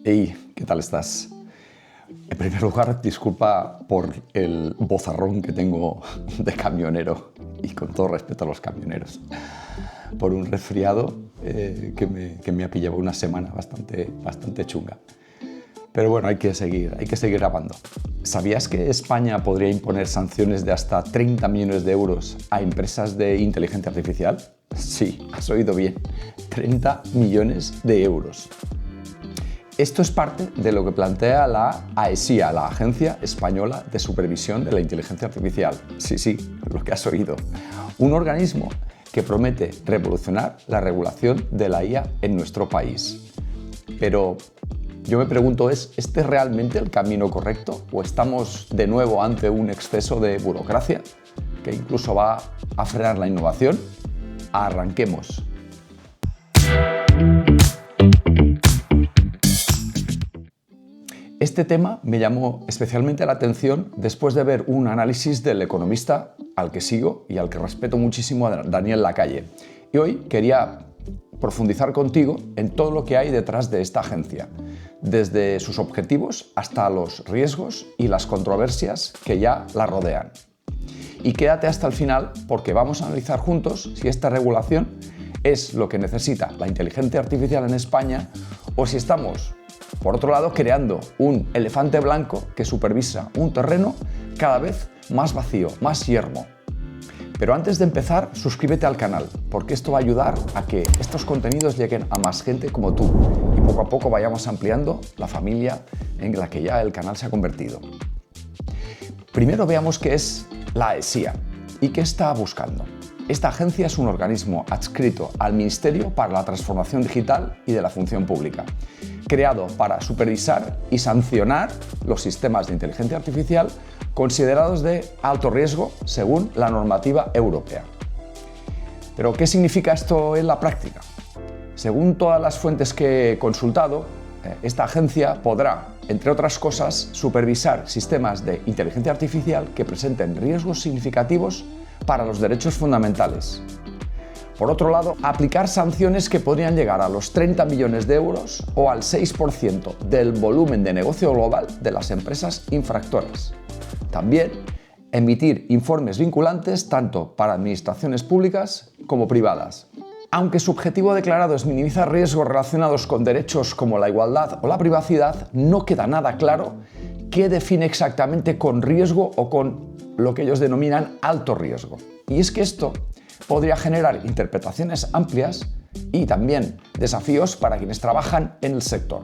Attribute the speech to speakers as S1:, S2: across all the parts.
S1: Hey, ¿qué tal estás? En primer lugar, disculpa por el vozarrón que tengo de camionero y con todo respeto a los camioneros, por un resfriado que me ha pillado una semana bastante chunga. Pero bueno, hay que seguir grabando. ¿Sabías que España podría imponer sanciones de hasta 30 millones de euros a empresas de inteligencia artificial? Sí, has oído bien, 30 millones de euros. Esto es parte de lo que plantea la AESIA, la Agencia Española de Supervisión de la Inteligencia Artificial. Sí, lo que has oído. Un organismo que promete revolucionar la regulación de la IA en nuestro país. Pero yo me pregunto, ¿es este realmente el camino correcto? ¿O estamos de nuevo ante un exceso de burocracia que incluso va a frenar la innovación? Arranquemos. Este tema me llamó especialmente la atención después de ver un análisis del economista al que sigo y al que respeto muchísimo, a Daniel Lacalle. Y hoy quería profundizar contigo en todo lo que hay detrás de esta agencia, desde sus objetivos hasta los riesgos y las controversias que ya la rodean. Y quédate hasta el final porque vamos a analizar juntos si esta regulación es lo que necesita la inteligencia artificial en España o si estamos, por otro lado, creando un elefante blanco que supervisa un terreno cada vez más vacío, más yermo. Pero antes de empezar, suscríbete al canal, porque esto va a ayudar a que estos contenidos lleguen a más gente como tú y poco a poco vayamos ampliando la familia en la que ya el canal se ha convertido. Primero veamos qué es la AESIA y qué está buscando. Esta agencia es un organismo adscrito al Ministerio para la Transformación Digital y de la Función Pública, creado para supervisar y sancionar los sistemas de inteligencia artificial considerados de alto riesgo según la normativa europea. ¿Pero qué significa esto en la práctica? Según todas las fuentes que he consultado, esta agencia podrá, entre otras cosas, supervisar sistemas de inteligencia artificial que presenten riesgos significativos para los derechos fundamentales. Por otro lado, aplicar sanciones que podrían llegar a los 30 millones de euros o al 6% del volumen de negocio global de las empresas infractoras. También emitir informes vinculantes tanto para administraciones públicas como privadas. Aunque su objetivo declarado es minimizar riesgos relacionados con derechos como la igualdad o la privacidad, no queda nada claro qué define exactamente con riesgo o con lo que ellos denominan alto riesgo. Y es que esto podría generar interpretaciones amplias y también desafíos para quienes trabajan en el sector.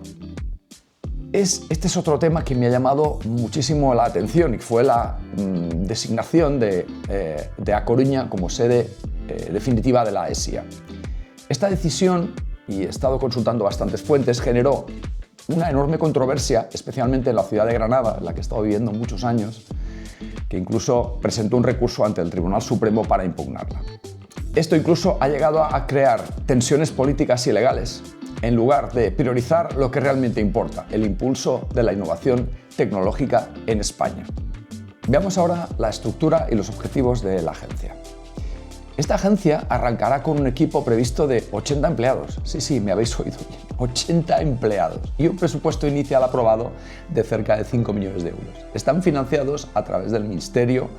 S1: Este es otro tema que me ha llamado muchísimo la atención y fue la designación de A Coruña como sede definitiva de la AESIA. Esta decisión, y he estado consultando bastantes fuentes, generó una enorme controversia, especialmente en la ciudad de Granada, en la que he estado viviendo muchos años, que incluso presentó un recurso ante el Tribunal Supremo para impugnarla. Esto incluso ha llegado a crear tensiones políticas y legales, en lugar de priorizar lo que realmente importa, el impulso de la innovación tecnológica en España. Veamos ahora la estructura y los objetivos de la agencia. Esta agencia arrancará con un equipo previsto de 80 empleados. Sí, me habéis oído bien, 80 empleados y un presupuesto inicial aprobado de cerca de 5 millones de euros. Están financiados a través del Ministerio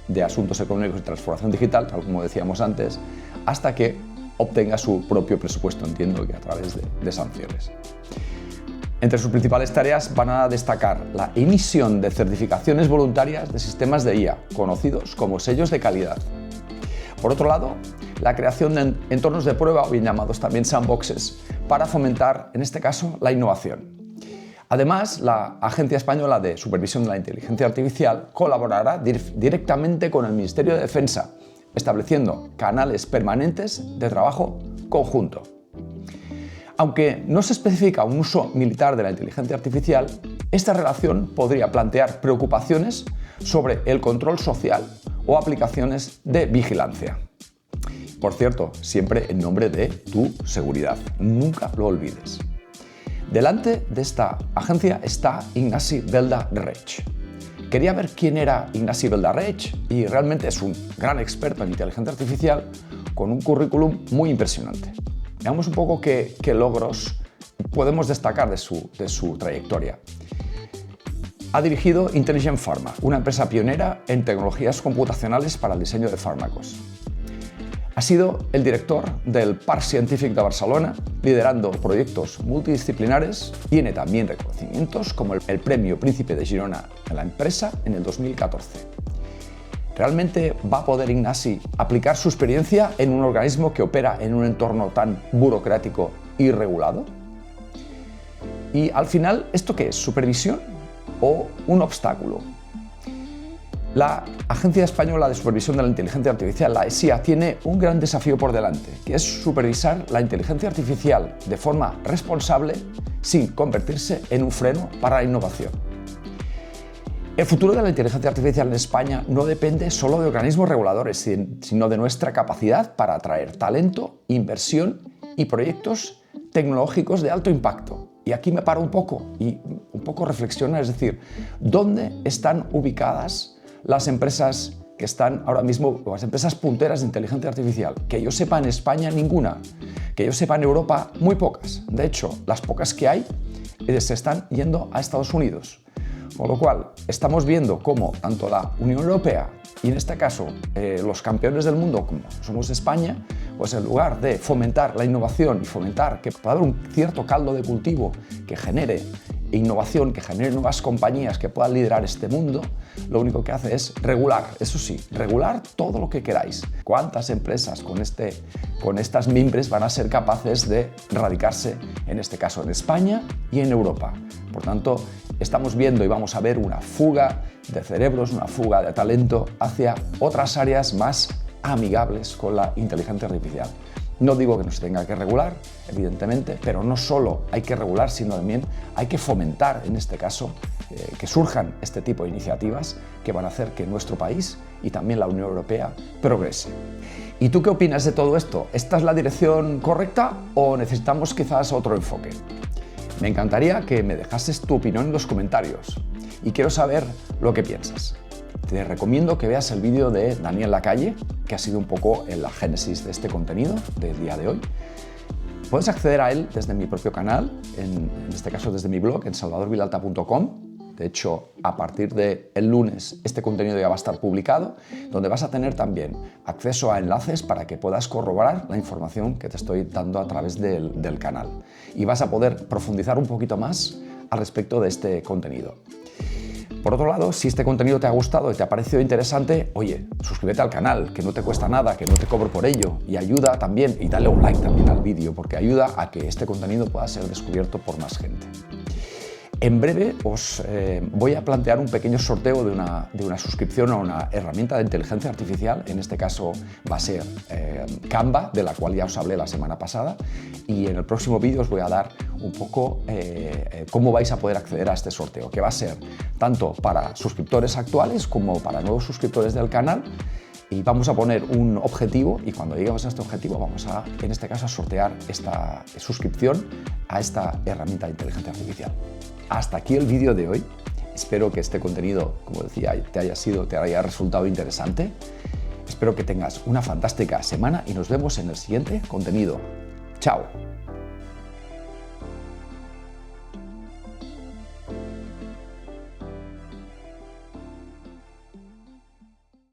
S1: de Asuntos Económicos y Transformación Digital, tal como decíamos antes, hasta que obtenga su propio presupuesto, entiendo que a través de sanciones. Entre sus principales tareas van a destacar la emisión de certificaciones voluntarias de sistemas de IA, conocidos como sellos de calidad. Por otro lado, la creación de entornos de prueba, o bien llamados también sandboxes, para fomentar, en este caso, la innovación. Además, la Agencia Española de Supervisión de la Inteligencia Artificial colaborará directamente con el Ministerio de Defensa, estableciendo canales permanentes de trabajo conjunto. Aunque no se especifica un uso militar de la inteligencia artificial, esta relación podría plantear preocupaciones sobre el control social o aplicaciones de vigilancia. Por cierto, siempre en nombre de tu seguridad, nunca lo olvides. Delante de esta agencia está Ignasi Belda-Reig. Quería ver quién era Ignasi Belda-Reig y realmente es un gran experto en inteligencia artificial con un currículum muy impresionante. Veamos un poco qué logros podemos destacar de su trayectoria. Ha dirigido Intelligent Pharma, una empresa pionera en tecnologías computacionales para el diseño de fármacos. Ha sido el director del Parc Científic de Barcelona, liderando proyectos multidisciplinares. Tiene también reconocimientos como el Premio Príncipe de Girona en la empresa en el 2014. ¿Realmente va a poder Ignasi aplicar su experiencia en un organismo que opera en un entorno tan burocrático y regulado? Y al final, ¿esto qué es? ¿Supervisión o un obstáculo? La Agencia Española de Supervisión de la Inteligencia Artificial, la ESIA, tiene un gran desafío por delante, que es supervisar la inteligencia artificial de forma responsable sin convertirse en un freno para la innovación. El futuro de la inteligencia artificial en España no depende solo de organismos reguladores, sino de nuestra capacidad para atraer talento, inversión y proyectos tecnológicos de alto impacto. Y aquí me paro un poco y reflexionar, es decir, ¿dónde están ubicadas las empresas que están ahora mismo, las empresas punteras de inteligencia artificial? Que yo sepa, en España ninguna, que yo sepa, en Europa muy pocas. De hecho, las pocas que hay se están yendo a Estados Unidos. Con lo cual, estamos viendo cómo tanto la Unión Europea y en este caso los campeones del mundo, como somos España, pues en lugar de fomentar la innovación y fomentar que pueda haber un cierto caldo de cultivo que genere innovación, que genere nuevas compañías que puedan liderar este mundo, lo único que hace es regular, eso sí, regular todo lo que queráis. ¿Cuántas empresas con estas mimbres van a ser capaces de radicarse, en este caso en España y en Europa? Por tanto, estamos viendo y vamos a ver una fuga de cerebros, una fuga de talento hacia otras áreas más amigables con la inteligencia artificial. No digo que no se tenga que regular, evidentemente, pero no solo hay que regular, sino también hay que fomentar, en este caso, que surjan este tipo de iniciativas que van a hacer que nuestro país y también la Unión Europea progrese. ¿Y tú qué opinas de todo esto? ¿Esta es la dirección correcta o necesitamos quizás otro enfoque? Me encantaría que me dejases tu opinión en los comentarios y quiero saber lo que piensas. Te recomiendo que veas el vídeo de Daniel Lacalle, que ha sido un poco la génesis de este contenido del día de hoy. Puedes acceder a él desde mi propio canal, en este caso desde mi blog, en salvadorvilalta.com. De hecho, a partir del lunes este contenido ya va a estar publicado, donde vas a tener también acceso a enlaces para que puedas corroborar la información que te estoy dando a través del canal. Y vas a poder profundizar un poquito más al respecto de este contenido. Por otro lado, si este contenido te ha gustado y te ha parecido interesante, oye, suscríbete al canal, que no te cuesta nada, que no te cobro por ello, y ayuda también, y dale un like también al vídeo, porque ayuda a que este contenido pueda ser descubierto por más gente. En breve os voy a plantear un pequeño sorteo de una suscripción a una herramienta de inteligencia artificial. En este caso va a ser Canva, de la cual ya os hablé la semana pasada, y en el próximo vídeo os voy a dar un poco cómo vais a poder acceder a este sorteo, que va a ser tanto para suscriptores actuales como para nuevos suscriptores del canal. Y vamos a poner un objetivo y cuando lleguemos a este objetivo vamos a, en este caso, a sortear esta suscripción a esta herramienta de inteligencia artificial. Hasta aquí el vídeo de hoy. Espero que este contenido, como decía, te haya resultado interesante. Espero que tengas una fantástica semana y nos vemos en el siguiente contenido. ¡Chao!